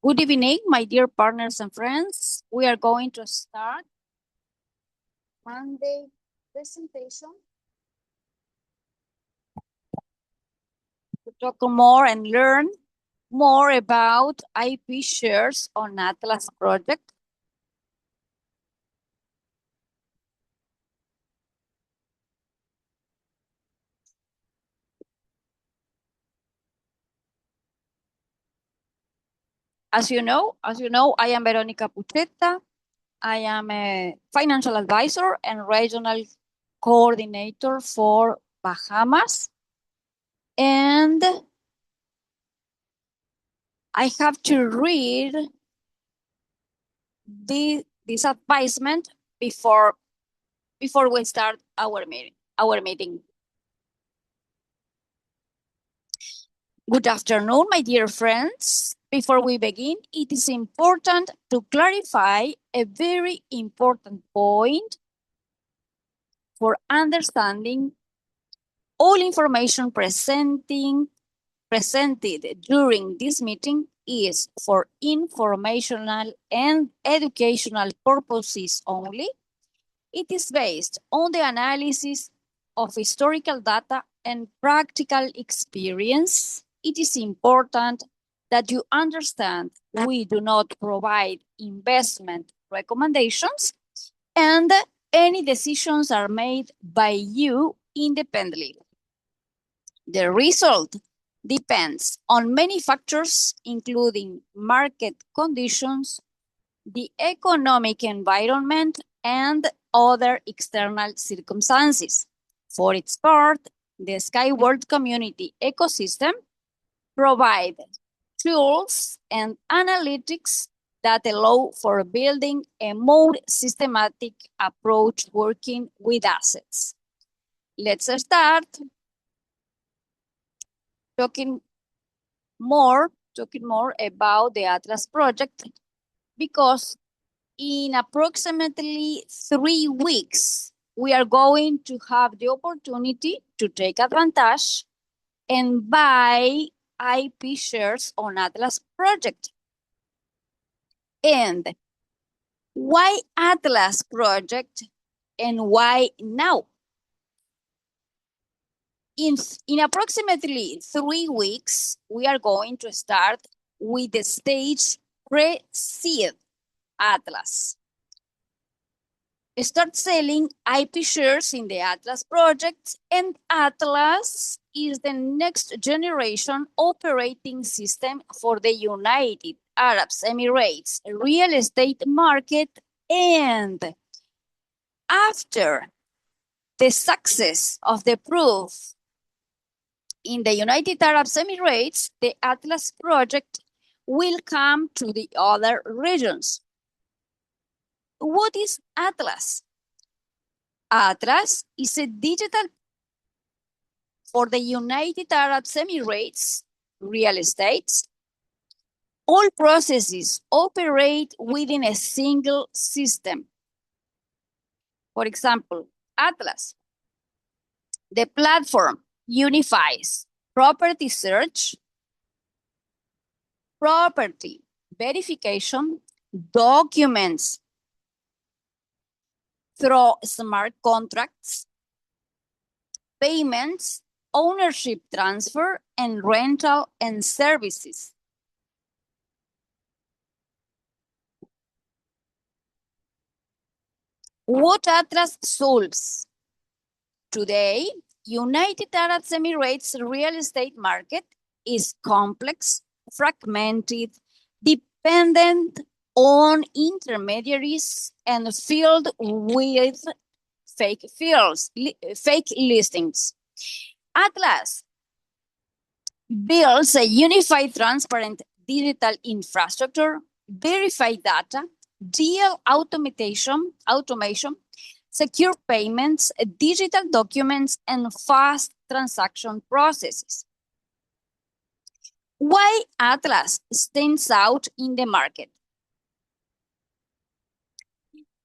Good evening, my dear partners and friends. We are going to start Monday presentation to talk more and learn more about IP shares on Atlas project. As you know, I am Veronica Pucheta. I am a financial advisor and regional coordinator for Bahamas. And I have to read this advisement before we start our meeting. Good afternoon, my dear friends. Before we begin, it is important to clarify a very important point for understanding all information presented during this meeting is for informational and educational purposes only. It is based on the analysis of historical data and practical experience. It is important that you understand we do not provide investment recommendations and any decisions are made by you independently. The result depends on many factors, including market conditions, the economic environment, and other external circumstances. For its part, the Skyward Community ecosystem provides tools and analytics that allow for building a more systematic approach working with assets. Let's start talking more about the Atlas project, because in approximately 3 weeks, we are going to have the opportunity to take advantage and buy IP shares on Atlas project. And why Atlas project and why now? In approximately 3 weeks, we are going to start with the stage pre-seed Atlas. Start selling IP shares in the Atlas project, and Atlas is the next generation operating system for the United Arab Emirates real estate market. And after the success of the proof in the United Arab Emirates, the Atlas project will come to the other regions. What is Atlas? Atlas is a digital for the United Arab Emirates real estate. All processes operate within a single system. For example, Atlas, the platform unifies property search, property verification, documents through smart contracts, payments, ownership transfer, and rental and services. What Atlas solves? Today, United Arab Emirates real estate market is complex, fragmented, dependent on intermediaries, and filled with fake listings. Atlas builds a unified, transparent digital infrastructure, verified data, deal automation, secure payments, digital documents, and fast transaction processes. Why Atlas stands out in the market?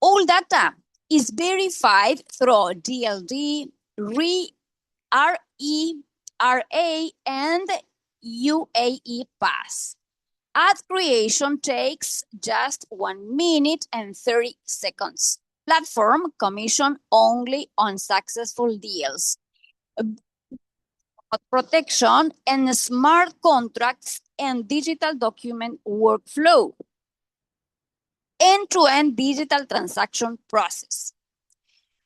All data is verified through DLD, RE, RA, and UAE Pass. Ad creation takes just 1 minute and 30 seconds. Platform commission only on successful deals. Protection and smart contracts and digital document workflow. End-to-end digital transaction process.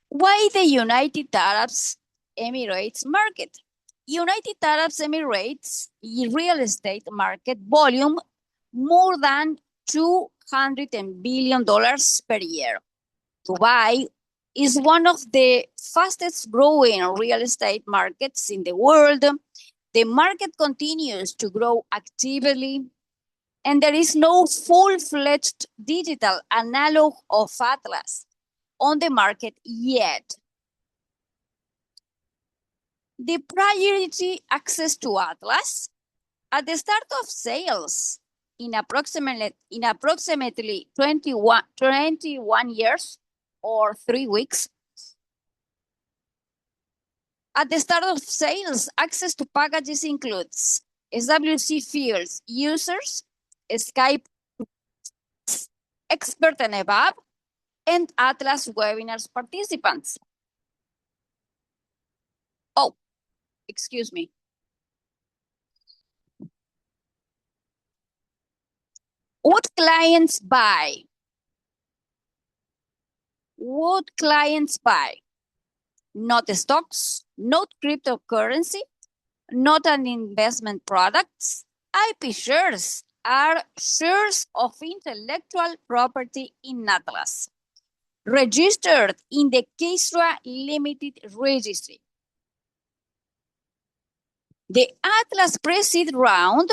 Why the United Arab Emirates market? United Arab Emirates real estate market volume more than $200 billion per year. Dubai is one of the fastest growing real estate markets in the world. The market continues to grow actively, and there is no full-fledged digital analog of Atlas on the market yet. The priority access to Atlas at the start of sales in approximately 21 years or 3 weeks. At the start of sales, access to packages includes SWC Fields users, Skype expert and above, and Atlas webinars participants. Oh, excuse me. What clients buy? What clients buy? Not stocks, not cryptocurrency, not an investment products. IP shares are shares of intellectual property in Atlas, registered in the Kesra Limited Registry. The Atlas pre-seed round,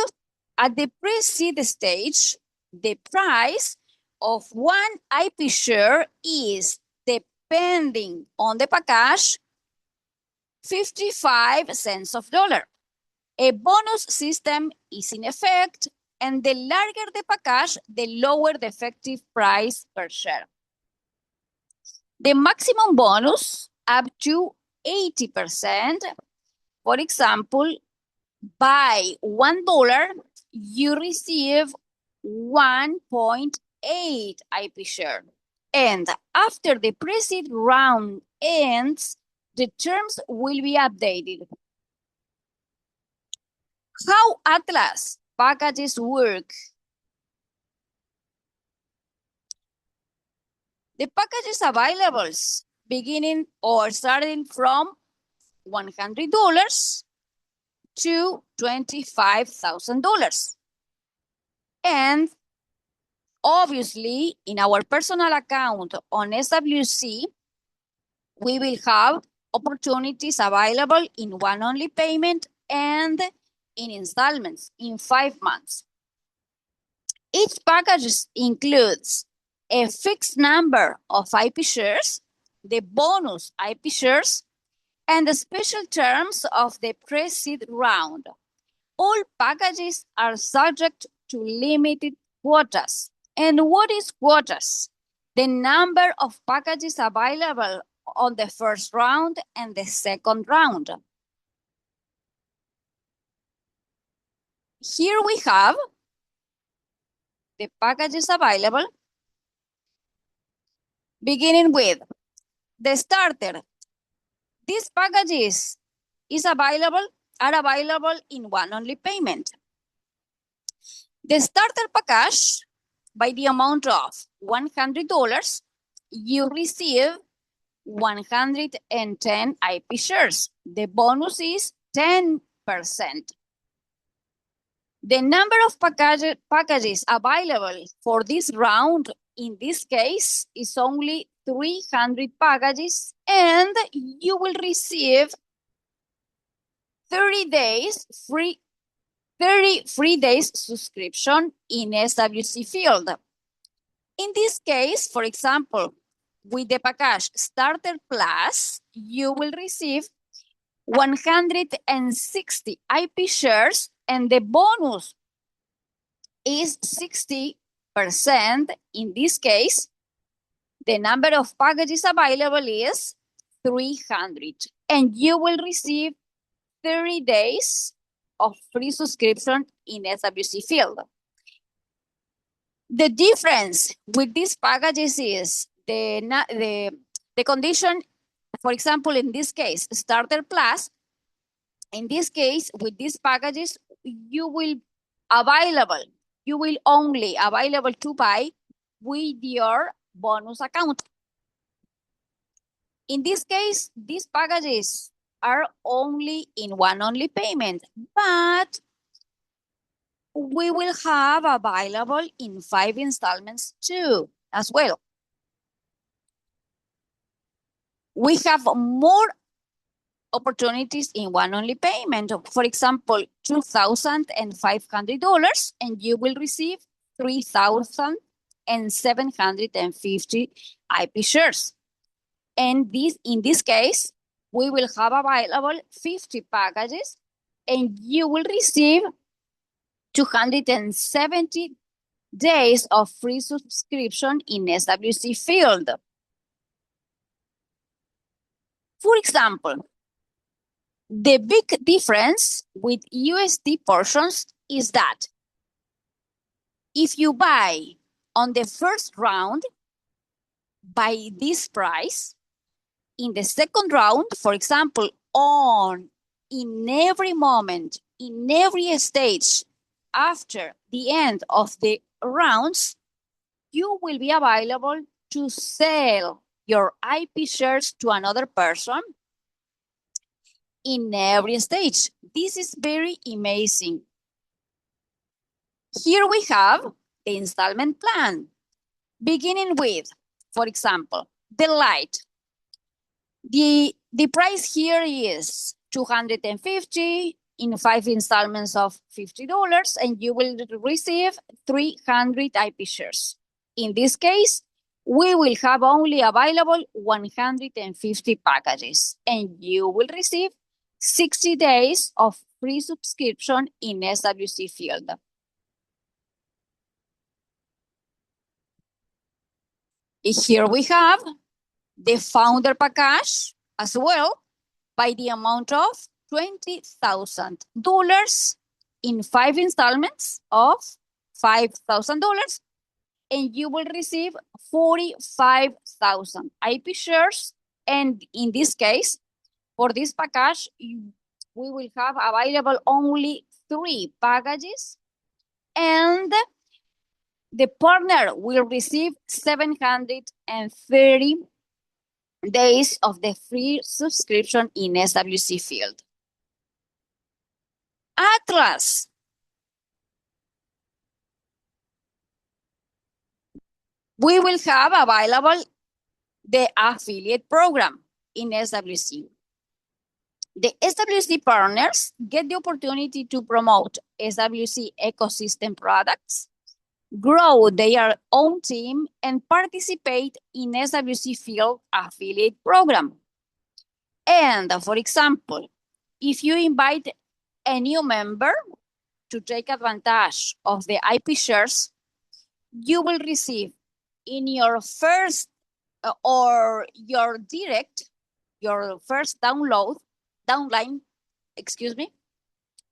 at the pre-seed stage, the price of one IP share is, depending on the package, 55 cents of dollar. A bonus system is in effect, and the larger the package, the lower the effective price per share. The maximum bonus up to 80%. For example, by $1, you receive 1.8 IP share. And after the pre-seed round ends, the terms will be updated. How Atlas packages work? The packages available beginning or starting from $100 to $25,000. And obviously, in our personal account on SWC, we will have opportunities available in one-only payment and in installments in 5 months. Each package includes a fixed number of IP shares, the bonus IP shares, and the special terms of the pre-seed round. All packages are subject to limited quotas. And what is quotas? The number of packages available on the first round and the second round. Here we have the packages available, beginning with the starter. These packages are available in one-only payment. The starter package, by the amount of $100, you receive 110 IP shares. The bonus is 10%. The number of packages available for this round, in this case, is only 300 packages, and you will receive 30 free days subscription in SWC Field. In this case, for example, with the package Starter Plus, you will receive 160 IP shares, and the bonus is 60%. In this case, the number of packages available is 300, and you will receive 30 days of free subscription in SWC Field. The difference with these packages is the condition, for example, in this case, starter plus. In this case, with these packages, you will only available to buy with your bonus account. In this case, these packages are only in one only payment, but we will have available in 5 installments too, as well. We have more opportunities in one only payment. For example, $2,500, and you will receive 3,750 IP shares. And in this case, we will have available 50 packages, and you will receive 270 days of free subscription in SWC field. For example, the big difference with USD portions is that if you buy on the first round by this price, in the second round, for example, in every moment, in every stage after the end of the rounds, you will be available to sell your IP shares to another person in every stage. This is very amazing. Here we have the installment plan, beginning with, for example, the light. The price here is $250 in 5 installments of $50, and you will receive 300 IP shares. In this case, we will have only available 150 packages, and you will receive 60 days of free subscription in SWC field. Here we have the founder package as well, by the amount of $20,000 in 5 installments of $5,000, and you will receive 45,000 IP shares. And in this case, for this package, we will have available only 3 packages, and the partner will receive 730 days of the free subscription in SWC field. Atlas. We will have available the affiliate program in SWC. The SWC partners get the opportunity to promote SWC ecosystem products, grow their own team, and participate in SWC field affiliate program. And for example, if you invite a new member to take advantage of the IP shares, you will receive in your first or your first downline,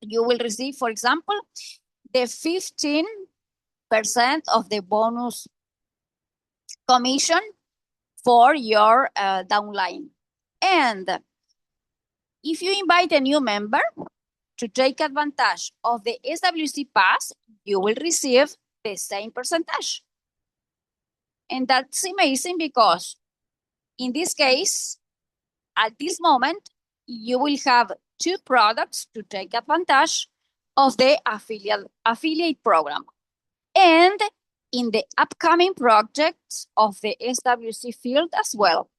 you will receive, for example, the 15% of the bonus commission for your downline. And if you invite a new member to take advantage of the SWC pass, you will receive the same percentage. And that's amazing because in this case, at this moment, you will have 2 products to take advantage of the affiliate program. And in the upcoming projects of the SWC field as well.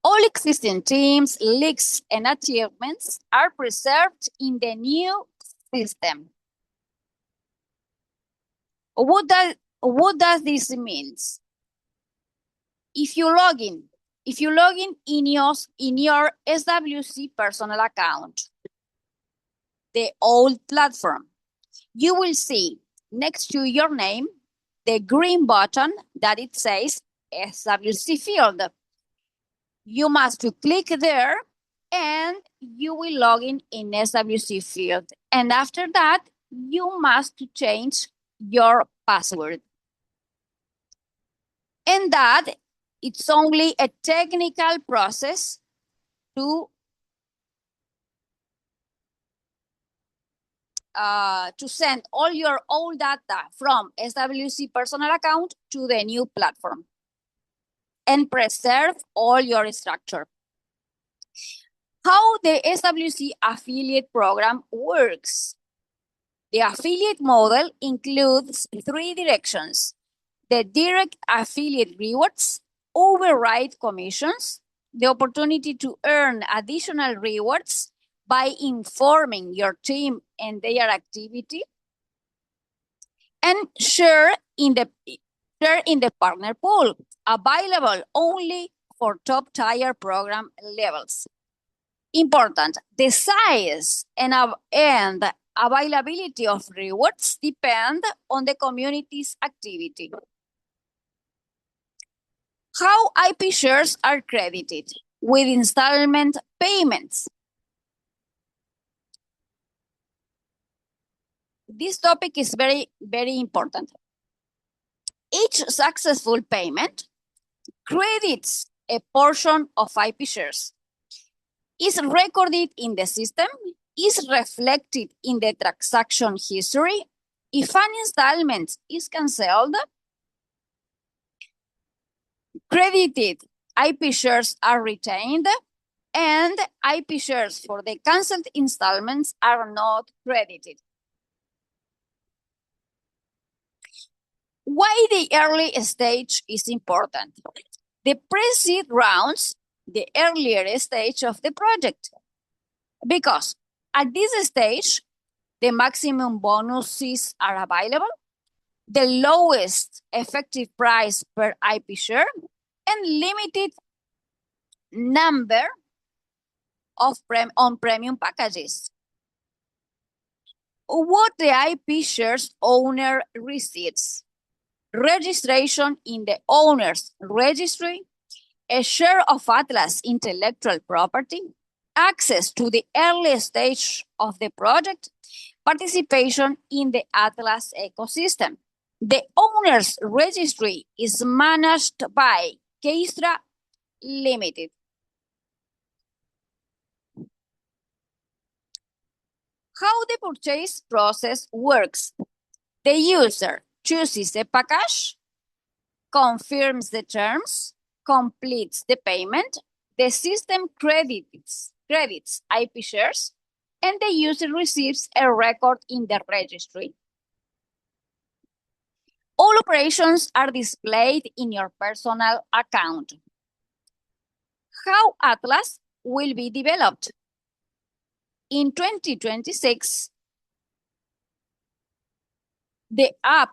All existing teams, leaks, and achievements are preserved in the new system. What does this mean? If you log in in your SWC personal account, the old platform, you will see next to your name the green button that it says SWC field. You must click there and you will log in SWC field. And after that, you must change your password. And that it's only a technical process to send all your old data from SWC personal account to the new platform and preserve all your structure. How the SWC affiliate program works. The affiliate model includes 3 directions: the direct affiliate rewards, override commissions, the opportunity to earn additional rewards by informing your team and their activity, and share in the partner pool, available only for top tier program levels. Important, the size and availability of rewards depend on the community's activity. How IP shares are credited? With installment payments. This topic is very, very important. Each successful payment credits a portion of IP shares, is recorded in the system, is reflected in the transaction history. If an installment is canceled, credited IP shares are retained, and IP shares for the canceled installments are not credited. Why the early stage is important? The pre-seed rounds, the earlier stage of the project, because at this stage, the maximum bonuses are available, the lowest effective price per IP share, and limited number of premium packages. What the IP shares owner receives: registration in the owner's registry, a share of Atlas intellectual property, access to the early stage of the project, participation in the Atlas ecosystem. The owner's registry is managed by Keistra Limited. How the purchase process works: the user chooses the package, confirms the terms, completes the payment, the system credits IP shares, and the user receives a record in the registry. All operations are displayed in your personal account. How Atlas will be developed? In 2026, the app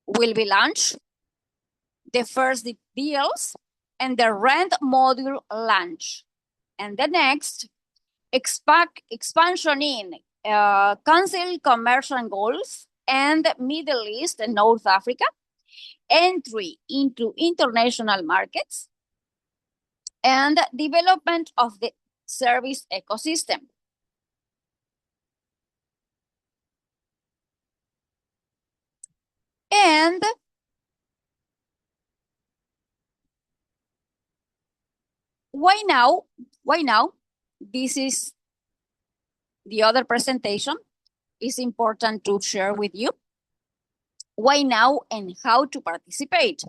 will be launched, the first deals, and the rent module launch. And the next, expansion in Council Commercial Goals and Middle East and North Africa, entry into international markets, and development of the service ecosystem. And why now? Why now? This is the other presentation. It's important to share with you. Why now and how to participate?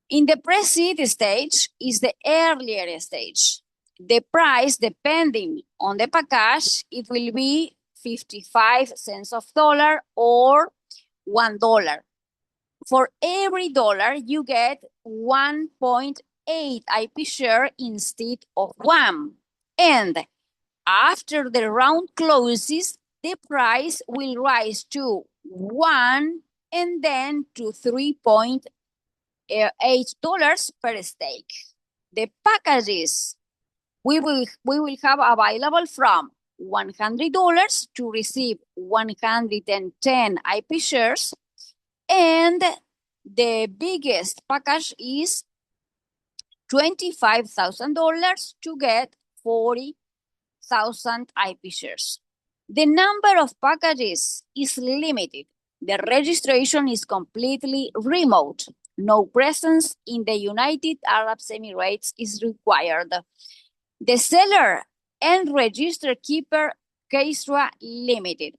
In the pre-seed stage is the earlier stage. The price, depending on the package, it will be 55 cents of dollar or $1. For every dollar, you get 1.8 IP share instead of 1. And after the round closes, the price will rise to 1 and then to $3.8 per stake. The packages we will have available from $100 to receive 110 IP shares, and the biggest package is $25,000 to get 40,000 IP shares. The number of packages is limited. The registration is completely remote. No presence in the United Arab Emirates is required. The seller and register keeper Keisra Limited.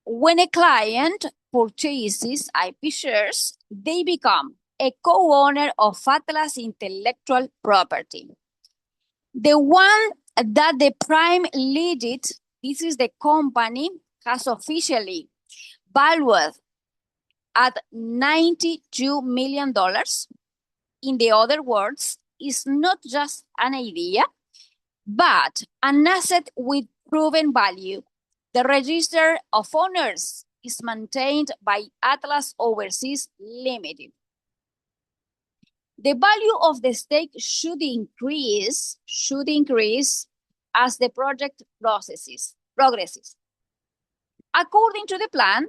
When a client purchases IP shares, they become a co-owner of Atlas intellectual property. The one that the prime legit, this is the company, has officially valued at $92 million. In the other words, is not just an idea, but an asset with proven value. The register of owners is maintained by Atlas Overseas Limited. The value of the stake should increase as the project progresses. According to the plan,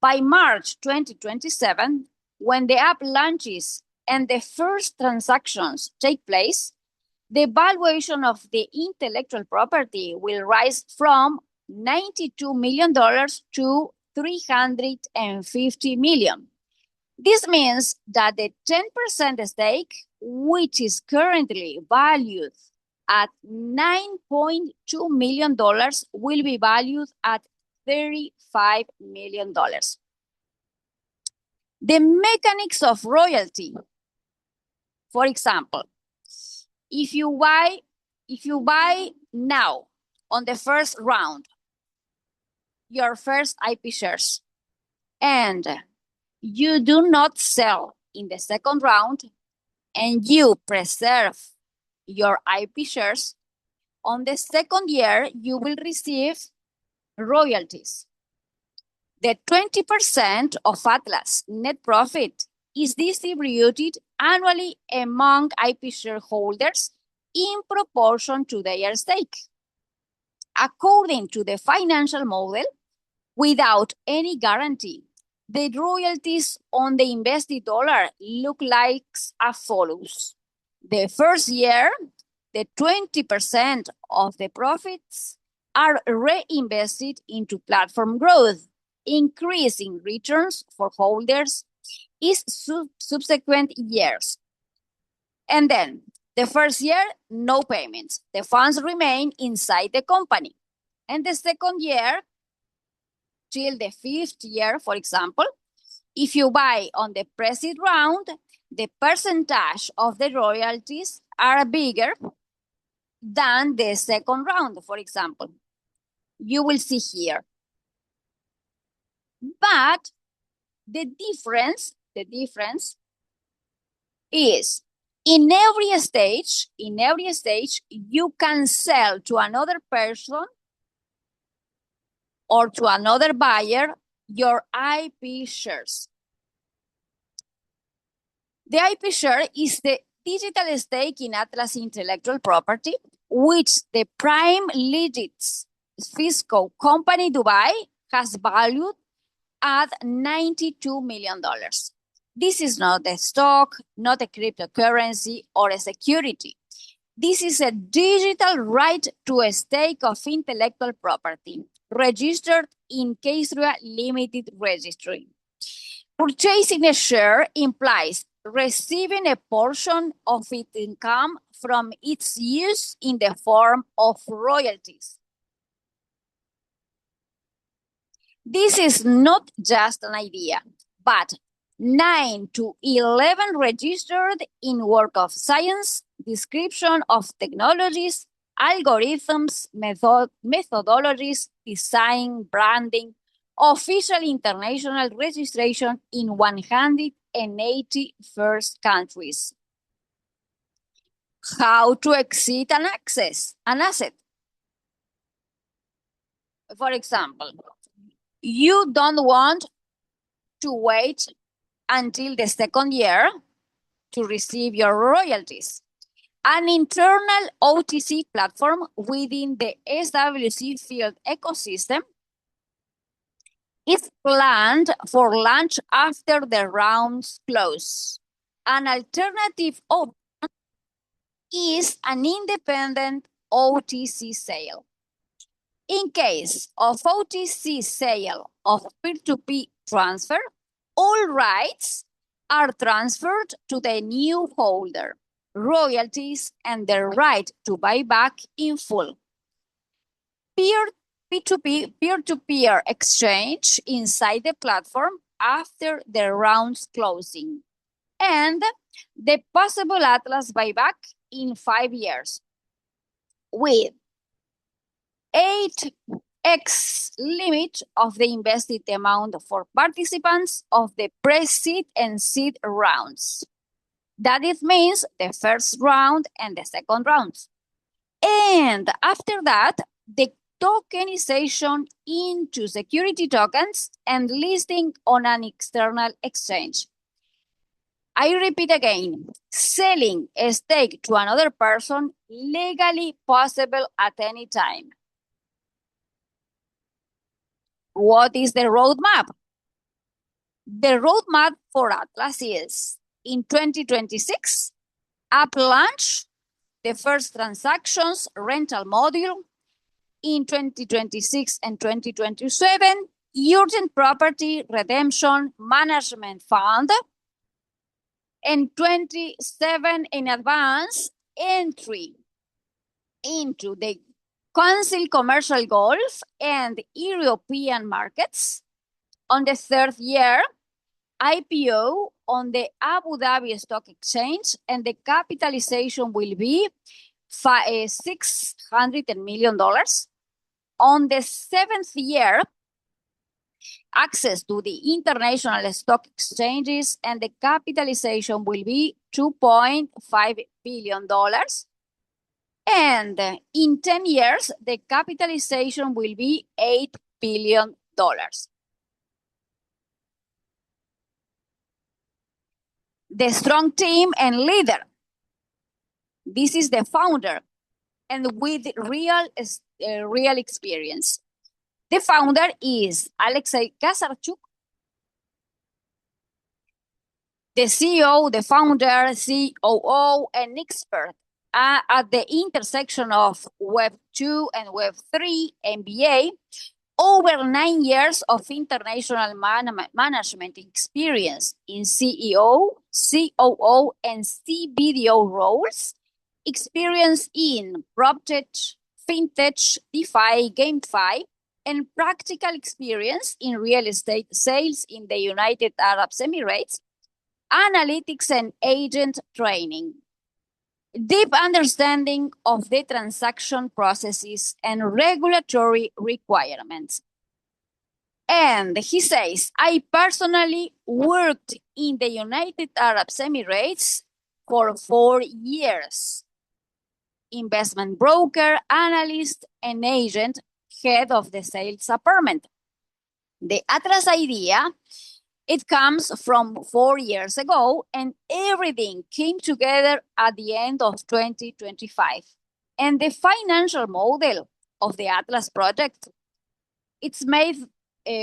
by March 2027, when the app launches and the first transactions take place, the valuation of the intellectual property will rise from $92 million to $350 million. This means that the 10% stake, which is currently valued at $9.2 million, will be valued at $35 million. The mechanics of royalty. For example, if you buy now on the first round your first IP shares and you do not sell in the second round and you preserve your IP shares, on the second year you will receive royalties. The 20% of Atlas net profit is distributed annually among IP shareholders in proportion to their stake. According to the financial model, without any guarantee, the royalties on the invested dollar look like as follows. The first year, the 20% of the profits are reinvested into platform growth, increasing returns for holders in subsequent years. And then, the first year, no payments. The funds remain inside the company. And the second year, till the fifth year, for example, if you buy on the pre-seed round, the percentage of the royalties are bigger than the second round, for example. You will see here. But the difference is in every stage, you can sell to another person or to another buyer your IP shares. The IP share is the digital stake in Atlas intellectual property, which the prime legit fiscal company Dubai has valued at $92 million. This is not a stock, not a cryptocurrency or a security. This is a digital right to a stake of intellectual property registered in Keisra Limited Registry. Purchasing a share implies receiving a portion of its income from its use in the form of royalties. This is not just an idea, but 9 to 11 registered in work of science, description of technologies, algorithms, methodologies, design, branding, official international registration in 181 countries. How to exit an asset. For example, you don't want to wait until the second year to receive your royalties. An internal OTC platform within the SWC field ecosystem is planned for launch after the rounds close. An alternative option is an independent OTC sale. In case of OTC sale of peer-to-peer transfer, all rights are transferred to the new holder, royalties, and the right to buy back in full. Peer-to-peer exchange inside the platform after the round's closing, and the possible Atlas buyback in 5 years with 8x limit of the invested amount for participants of the pre-seed and seed rounds. That it means the first round and the second rounds. And after that, the tokenization into security tokens and listing on an external exchange. I repeat again, selling a stake to another person legally possible at any time. What is the roadmap? The roadmap for Atlas is in 2026, app launch, the first transactions, rental module. In 2026 and 2027, urgent property redemption management fund. And 27 in advance entry into the Council Commercial Golf and European markets. On the third year, IPO on the Abu Dhabi Stock Exchange, and the capitalization will be $600 million. On the seventh year, access to the international stock exchanges, and the capitalization will be $2.5 billion. And in 10 years, the capitalization will be $8 billion. The strong team and leader. This is the founder, and with real experience. The founder is Alexei Kasarchuk. The CEO, the founder, COO, and expert at the intersection of Web 2 and Web 3 MBA, over 9 years of international management experience in CEO, COO, and CBDO roles, experience in PropTech, FinTech, DeFi, GameFi, and practical experience in real estate sales in the United Arab Emirates, analytics and agent training, deep understanding of the transaction processes and regulatory requirements. And he says, I personally worked in the United Arab Emirates for 4 years. Investment broker, analyst, and agent, head of the sales department. The Atlas idea, it comes from 4 years ago, and everything came together at the end of 2025. And the financial model of the Atlas project, it's made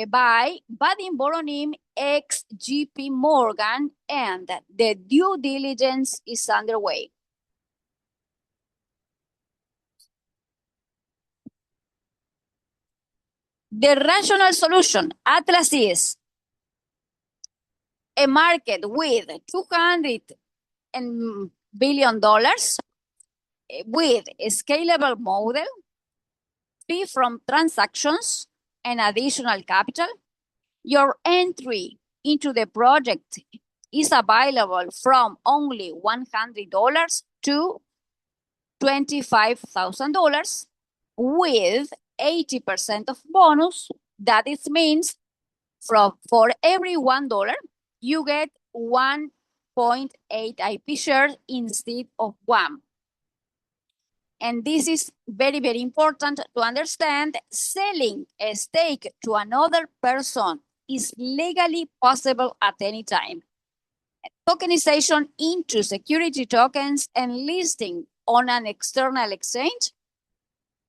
by Vadim Voronin, ex-JP Morgan, and the due diligence is underway. The rational solution, Atlas is a market with $200 billion with a scalable model, fee from transactions, and additional capital. Your entry into the project is available from only $100 to $25,000 with 80% of bonus. That it means for every $1, you get 1.8 IP shares instead of 1. And this is very, very important to understand. Selling a stake to another person is legally possible at any time. Tokenization into security tokens and listing on an external exchange,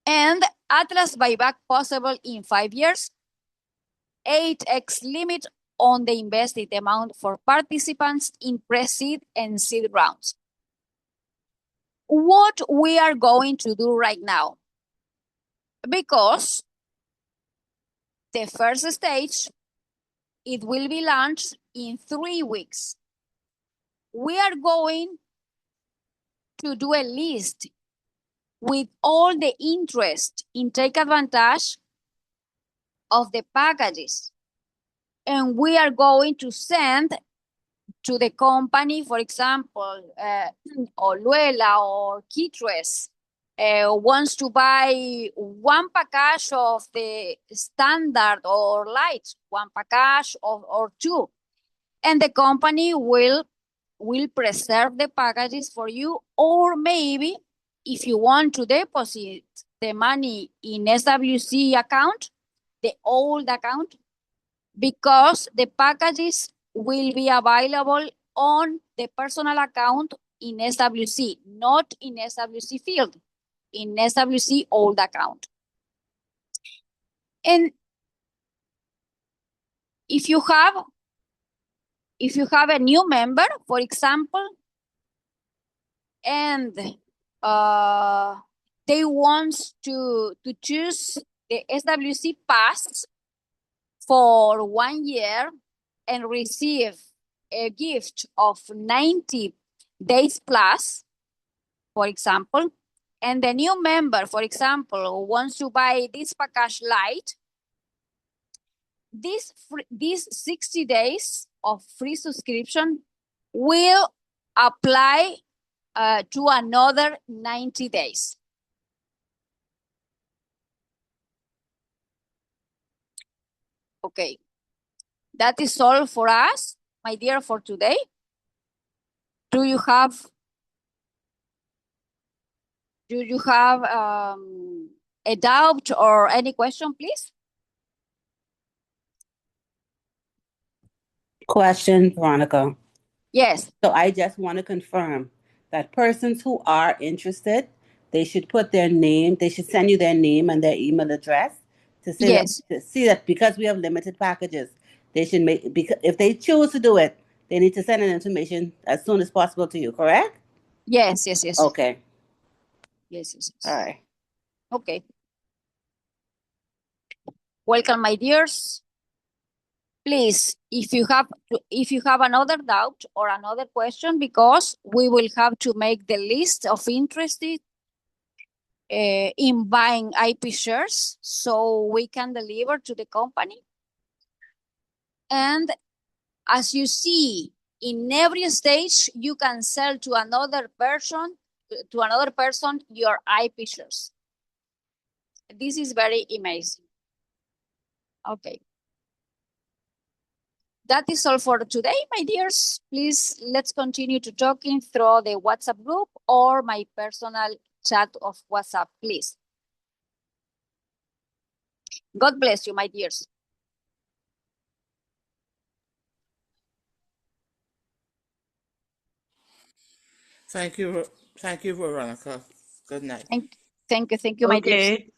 and Atlas buyback possible in 5 years, 8x limit on the invested amount for participants in pre-seed and seed rounds. What we are going to do right now. because the first stage, it will be launched in 3 weeks. We are going to do a list with all the interest in take advantage of the packages. And we are going to send to the company, for example, Oluela or Kitres wants to buy one package of the standard or light, one package or two, and the company will preserve the packages for you. Or maybe if you want to deposit the money in SWC account, the old account, because the packages will be available on the personal account in SWC, not in SWC field, in SWC old account. And if you have a new member, for example, and they want to choose the SWC Pass for 1 year and receive a gift of 90 days plus, for example, and the new member, for example, wants to buy this package light, these 60 days of free subscription will apply to another 90 days. Okay, that is all for us, my dear, for today. Do you have a doubt or any question, please? Question, Veronica. Yes. So I just want to confirm that persons who are interested, they should put their name, they should send you their name and their email address to say Yes. that, to see that because we have limited packages, they should make, because if they choose to do it, they need to send an information as soon as possible to you, correct? Yes, yes, yes. Okay. Yes, yes, yes. All right. Okay. Welcome, my dears. Please, if you have another doubt or another question, because we will have to make the list of interested in buying IP shares so we can deliver to the company. And as you see, in every stage, you can sell to another person your IP shares. This is very amazing. Okay. That is all for today, my dears. Please, let's continue to talking through the WhatsApp group or my personal chat of WhatsApp, please. God bless you, my dears. Thank you, Veronica. Good night. Thank you, my dears. Okay.